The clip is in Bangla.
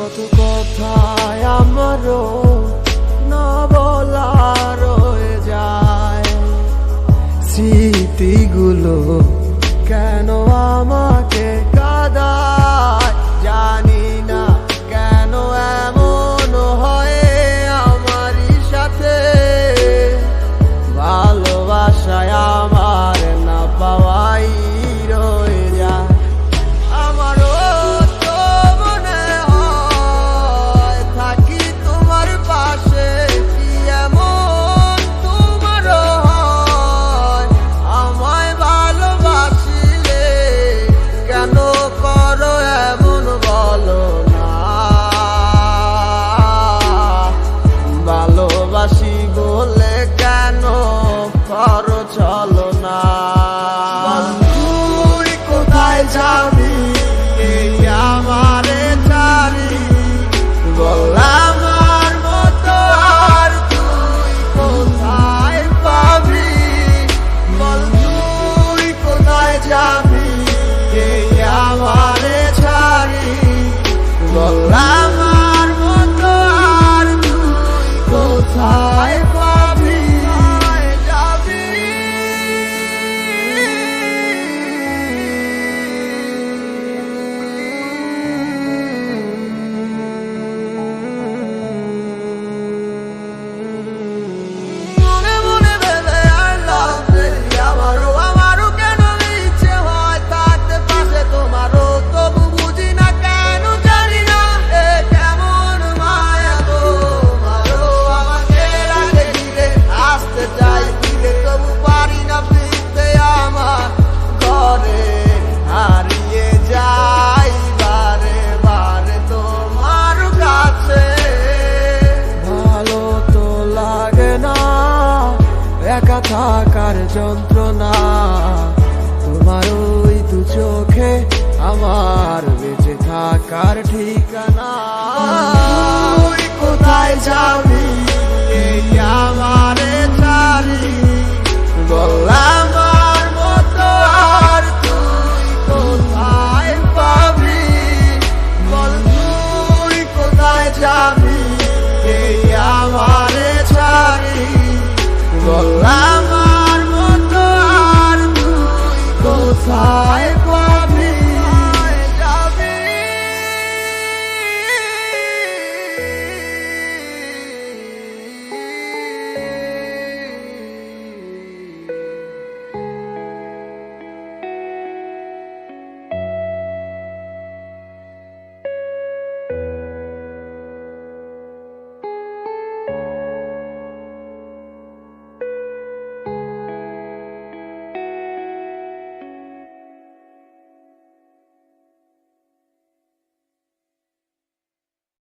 কত কথায় আমারও না বলা রয়ে যায়, স্মৃতিগুলো কেন আমাকে কাঁদায়, জানি না কেন এমন হয় আমারই সাথে। ভালোবাসায় আমার না পাওয়াই রয়ে যায়। আমারও তো মনে হয় থাকি তোমার পাশে, কি এমন তোমারও হয় আমায় ভালোবাসিলে কেন করো এমন বলো না। ভালোবাসি বলে কেন করো চলো না। তুই কোথায় যাবি আমারে ছাড়ি, বললাম আমার মতো আর তুই কোথায় পাবি। বল তুই কোথায় যাবি আমারে ছাড়ি, বললাম আমার মতো আর তুই কোথায় পাবি। যাবি মনে মনে ভেবে আর লাভ নেই, আমারও কেন ইচ্ছে হয় থাকতে পাশে তোমারও, তবু বুঝি না কেন জানি না এ কেমন মায়া তোমারও। আমাকে রাখে ঘিরে আসতে চাই দিলে, তবু পারি না ফিরতে আমার ঘরে, হারিয়ে যাই বারে বারে তোমার কাছে। ভালো তো লাগে না একা থাকার যন্ত্রণা, তোমার ওই দু চোখে আমার বেঁচে থাকার ঠিকানা। তুই কোথায় যাবি